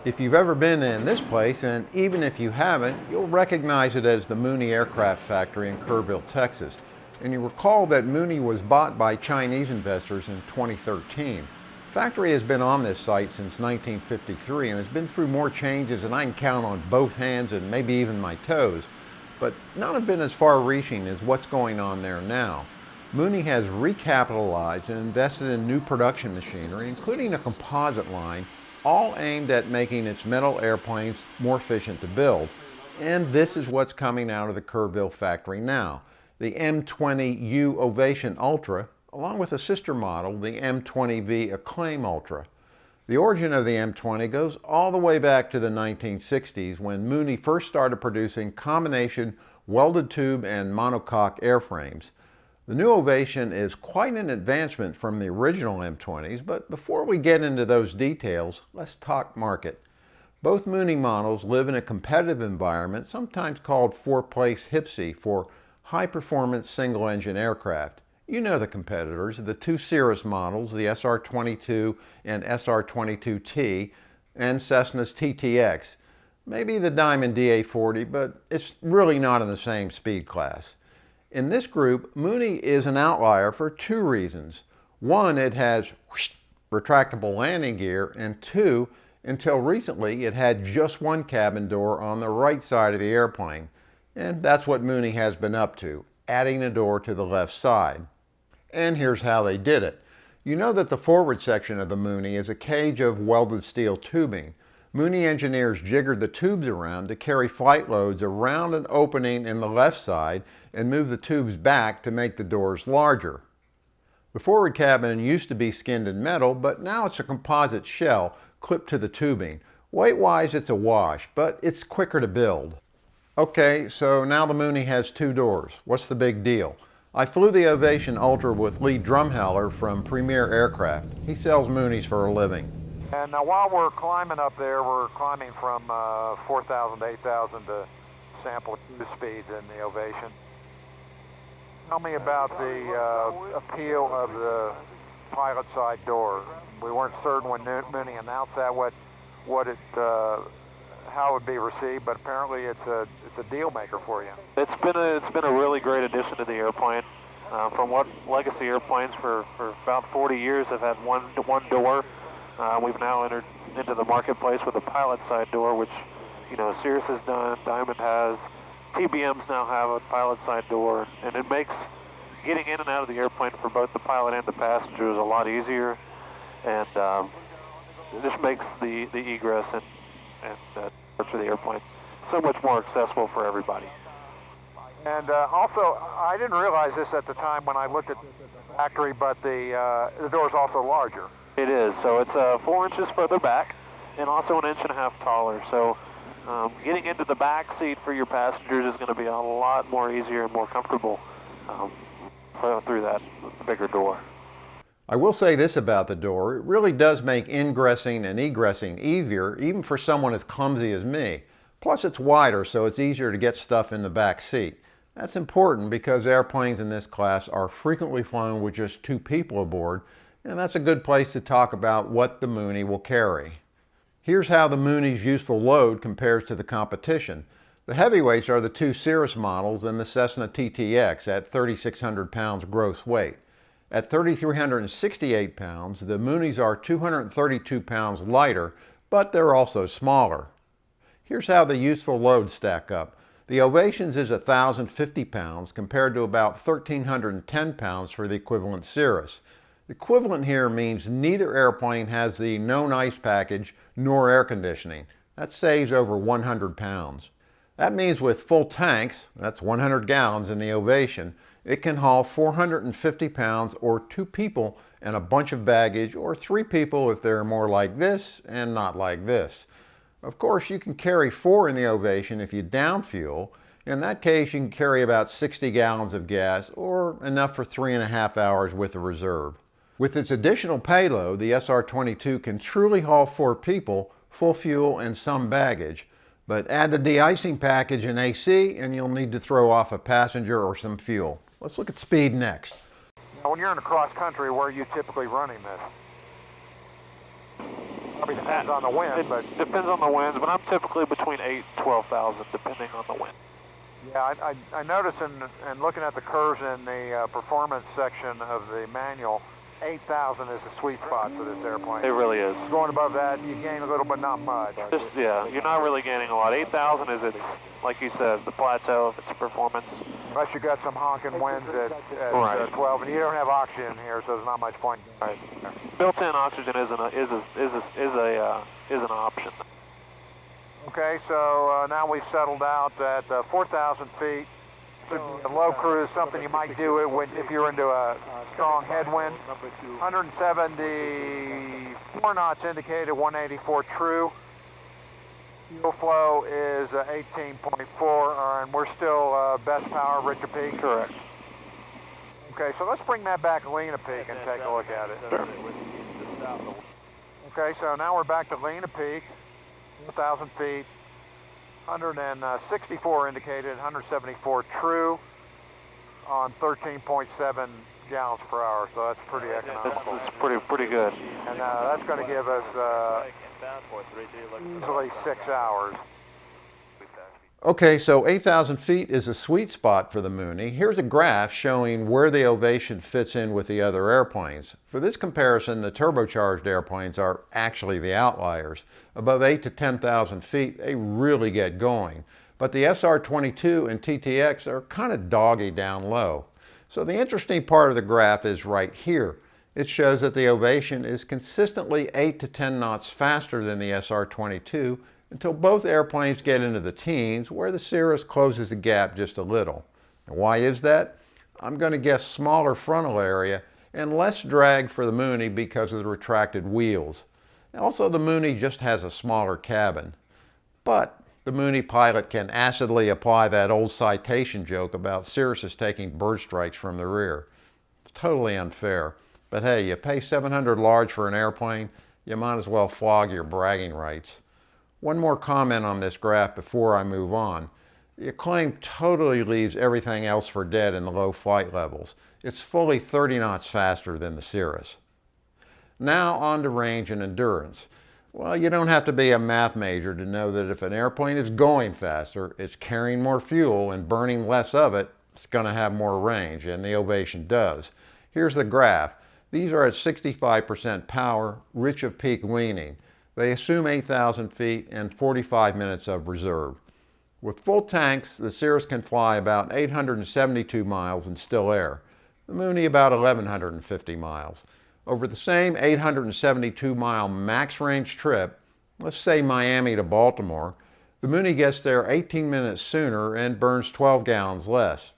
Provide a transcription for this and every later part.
If you've ever been in this place, and even if you haven't, you'll recognize it as the Mooney Aircraft Factory in Kerrville, Texas. And you recall that Mooney was bought by Chinese investors in 2013. The factory has been on this site since 1953 and has been through more changes than I can count on both hands and maybe even my toes. But none have been as far-reaching as what's going on there now. Mooney has recapitalized and invested in new production machinery, including a composite line, all aimed at making its metal airplanes more efficient to build. And this is what's coming out of the Kerrville factory now. The M20U Ovation Ultra, along with a sister model, the M20V Acclaim Ultra. The origin of the M20 goes all the way back to the 1960s when Mooney first started producing combination welded tube and monocoque airframes. The new Ovation is quite an advancement from the original M20s, but before we get into those details, let's talk market. Both Mooney models live in a competitive environment, sometimes called four-place HPSI for high-performance single-engine aircraft. You know the competitors, the two Cirrus models, the SR22 and SR22T, and Cessna's TTX. Maybe the Diamond DA-40, but it's really not in the same speed class. In this group, Mooney is an outlier for two reasons. One, it has retractable landing gear, and two, until recently, it had just one cabin door on the right side of the airplane. And that's what Mooney has been up to, adding a door to the left side. And here's how they did it. You know that the forward section of the Mooney is a cage of welded steel tubing. Mooney engineers jiggered the tubes around to carry flight loads around an opening in the left side and move the tubes back to make the doors larger. The forward cabin used to be skinned in metal, but now it's a composite shell clipped to the tubing. Weight-wise, it's a wash, but it's quicker to build. Okay, so now the Mooney has two doors. What's the big deal? I flew the Ovation Ultra with Lee Drumheller from Premier Aircraft. He sells Mooneys for a living. And now while we're climbing up there, we're climbing from 4,000 to 8,000 to sample the speeds in the Ovation. Tell me about the appeal of the pilot side door. We weren't certain when Mooney announced that how it would be received, but apparently it's a deal maker for you. It's been a really great addition to the airplane. From what legacy airplanes for about 40 years have had one door. We've now entered into the marketplace with a pilot side door, which, you know, Cirrus has done, Diamond has, TBMs now have a pilot side door, and it makes getting in and out of the airplane for both the pilot and the passengers a lot easier, and it just makes the egress and for the airplane so much more accessible for everybody. And also, I didn't realize this at the time when I looked at the factory, but the door is also larger. It is. So it's 4 inches further back and also an 1.5 inches taller. So getting into the back seat for your passengers is going to be a lot more easier and more comfortable through that bigger door. I will say this about the door, it really does make ingressing and egressing easier, even for someone as clumsy as me. Plus it's wider, so it's easier to get stuff in the back seat. That's important because airplanes in this class are frequently flown with just two people aboard, and that's a good place to talk about what the Mooney will carry. Here's how the Mooney's useful load compares to the competition. The heavyweights are the two Cirrus models and the Cessna TTX at 3,600 pounds gross weight. At 3,368 pounds, the Mooneys are 232 pounds lighter, but they're also smaller. Here's how the useful loads stack up. The Ovation's is 1,050 pounds compared to about 1,310 pounds for the equivalent Cirrus. The equivalent here means neither airplane has the known ice package nor air conditioning. That saves over 100 pounds. That means with full tanks, that's 100 gallons in the Ovation, it can haul 450 pounds or two people and a bunch of baggage, or three people if they're more like this and not like this. Of course, you can carry four in the Ovation if you down fuel. In that case, you can carry about 60 gallons of gas, or enough for 3.5 hours with a reserve. With its additional payload, the SR22 can truly haul four people, full fuel, and some baggage. But add the de-icing package and AC, and you'll need to throw off a passenger or some fuel. Let's look at speed next. Now, when you're in the cross country, where are you typically running this? Probably depends on the wind, but it depends on the winds, but I'm typically between 8 and 12,000 depending on the wind. yeah, I noticed in looking at the curves in the performance section of the manual, 8,000 is the sweet spot for this airplane. It really is. Going above that, you gain a little, but not much. Yeah, you're not really gaining a lot. 8,000 is its, like you said, the plateau of its performance. Unless you got some honking winds at Right. 12, and you don't have oxygen here, so there's not much point. Right. Built-in oxygen is an option. Okay, so now we've settled out at 4,000 feet. A low cruise, something you might do it if you're into a strong headwind. 174 knots indicated, 184 true. Fuel flow is 18.4, and we're still best power, Richard Peak. Correct. Okay, so let's bring that back to Lena Peak and take a look at it. Sure. Okay, so now we're back to Lena Peak, 4,000 feet. 164 indicated, 174 true on 13.7 gallons per hour, so that's pretty economical. It's pretty good. And that's going to give us easily 6 hours. Okay, so 8,000 feet is a sweet spot for the Mooney. Here's a graph showing where the Ovation fits in with the other airplanes. For this comparison, the turbocharged airplanes are actually the outliers. Above 8 to 10,000 feet, they really get going. But the SR22 and TTX are kind of doggy down low. So the interesting part of the graph is right here. It shows that the Ovation is consistently 8 to 10 knots faster than the SR22 until both airplanes get into the teens, where the Cirrus closes the gap just a little. And why is that? I'm going to guess smaller frontal area and less drag for the Mooney because of the retracted wheels. Also, the Mooney just has a smaller cabin. But the Mooney pilot can acidly apply that old citation joke about Cirruses taking bird strikes from the rear. It's totally unfair. But hey, you pay $700 large for an airplane, you might as well flog your bragging rights. One more comment on this graph before I move on. The Acclaim totally leaves everything else for dead in the low flight levels. It's fully 30 knots faster than the Cirrus. Now on to range and endurance. Well, you don't have to be a math major to know that if an airplane is going faster, it's carrying more fuel and burning less of it, it's going to have more range, and the Ovation does. Here's the graph. These are at 65% power, rich of peak leaning. They assume 8,000 feet and 45 minutes of reserve. With full tanks, the Cirrus can fly about 872 miles in still air. The Mooney about 1,150 miles. Over the same 872-mile max range trip, let's say Miami to Baltimore, the Mooney gets there 18 minutes sooner and burns 12 gallons less.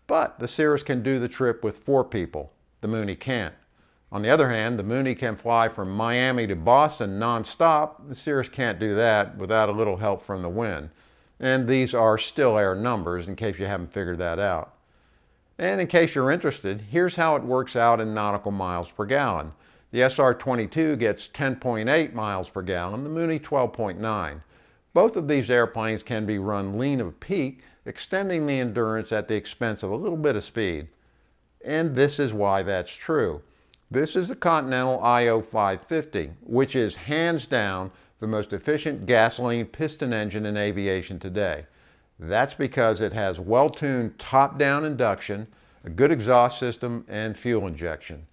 But the Cirrus can do the trip with 4 people. The Mooney can't. On the other hand, the Mooney can fly from Miami to Boston non-stop. The Cirrus can't do that without a little help from the wind. And these are still air numbers in case you haven't figured that out. And in case you're interested, here's how it works out in nautical miles per gallon. The SR22 gets 10.8 miles per gallon, the Mooney 12.9. Both of these airplanes can be run lean of peak, extending the endurance at the expense of a little bit of speed. And this is why that's true. This is the Continental IO 550, which is hands down the most efficient gasoline piston engine in aviation today. That's because it has well-tuned top-down induction, a good exhaust system, and fuel injection.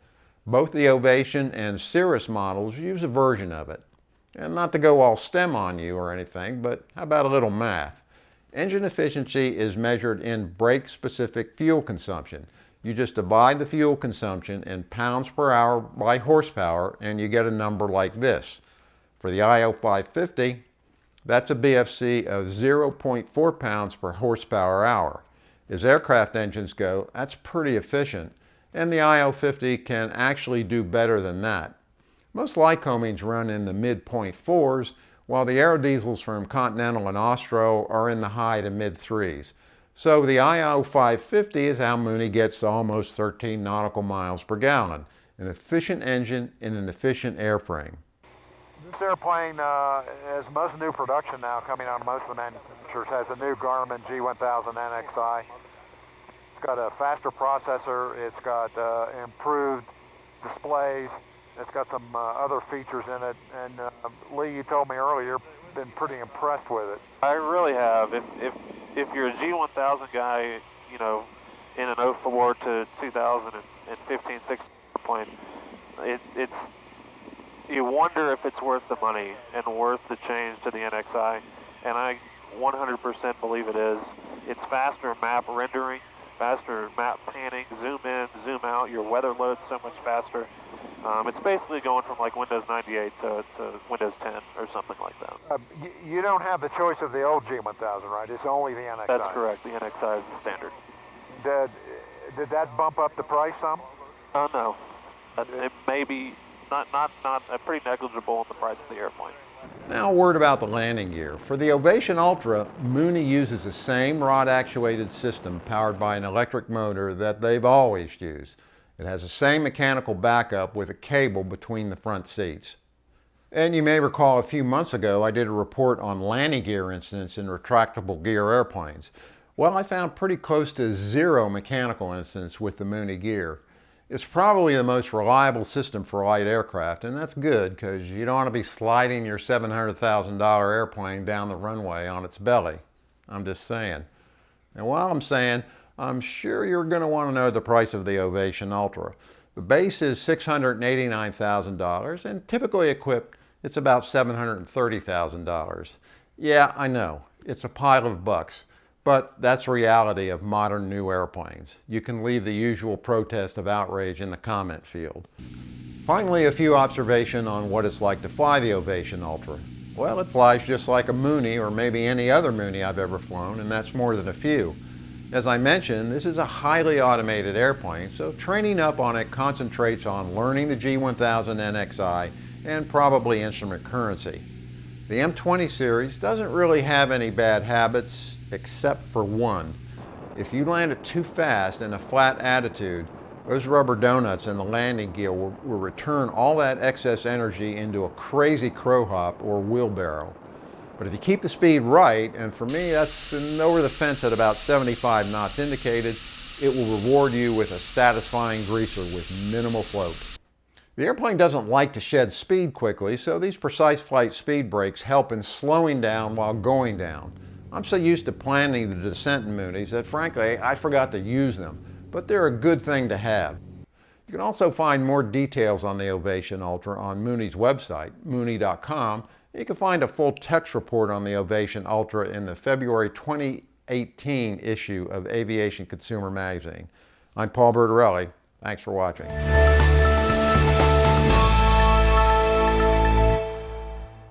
Both the Ovation and Cirrus models use a version of it. And not to go all STEM on you or anything, but how about a little math? Engine efficiency is measured in brake-specific fuel consumption. You just divide the fuel consumption in pounds per hour by horsepower, and you get a number like this. For the IO 550, that's a BFC of 0.4 pounds per horsepower hour. As aircraft engines go, that's pretty efficient, and the IO 50 can actually do better than that. Most Lycomings run in the mid-.4s, while the aerodiesels from Continental and Austro are in the high to mid-3s. So the IO 550 is how Mooney gets to almost 13 nautical miles per gallon, an efficient engine in an efficient airframe. This airplane, as most new production now coming out of most of the manufacturers, has a new Garmin G1000 NXI. It's got a faster processor, it's got improved displays, It's got some other features in it, and Lee, you told me earlier you've been pretty impressed with it. I really have. If you're a G1000 guy, you know, in an 04 to 2015, 16 plane, it's you wonder if it's worth the money and worth the change to the NXI, and I 100% believe it is. It's faster map rendering, faster map panning, zoom in, zoom out. Your weather load's so much faster. It's basically going from like Windows 98 to Windows 10 or something like that. You don't have the choice of the old G1000, right? It's only the NXI. That's correct. The NXI is the standard. Did that bump up the price some? No. It may be not pretty negligible in the price of the airplane. Now a word about the landing gear. For the Ovation Ultra, Mooney uses the same rod-actuated system powered by an electric motor that they've always used. It has the same mechanical backup with a cable between the front seats. And you may recall a few months ago I did a report on landing gear incidents in retractable gear airplanes. Well, I found pretty close to 0 mechanical incidents with the Mooney gear. It's probably the most reliable system for light aircraft, and that's good because you don't want to be sliding your $700,000 airplane down the runway on its belly. I'm just saying. And while I'm saying, I'm sure you're going to want to know the price of the Ovation Ultra. The base is $689,000, and typically equipped, it's about $730,000. Yeah, I know, it's a pile of bucks. But that's the reality of modern new airplanes. You can leave the usual protest of outrage in the comment field. Finally, a few observations on what it's like to fly the Ovation Ultra. Well, it flies just like a Mooney or maybe any other Mooney I've ever flown, and that's more than a few. As I mentioned, this is a highly automated airplane, so training up on it concentrates on learning the G1000 NXI and probably instrument currency. The M20 series doesn't really have any bad habits, except for one. If you land it too fast in a flat attitude, those rubber donuts in the landing gear will return all that excess energy into a crazy crow hop or wheelbarrow. But if you keep the speed right, and for me that's over the fence at about 75 knots indicated, it will reward you with a satisfying greaser with minimal float. The airplane doesn't like to shed speed quickly, so these precise flight speed brakes help in slowing down while going down. I'm so used to planning the descent in Moonies that frankly I forgot to use them, but they're a good thing to have. You can also find more details on the Ovation Ultra on Mooney's website, mooney.com. You can find a full text report on the Ovation Ultra in the February 2018 issue of Aviation Consumer Magazine. I'm Paul Bertorelli. Thanks for watching.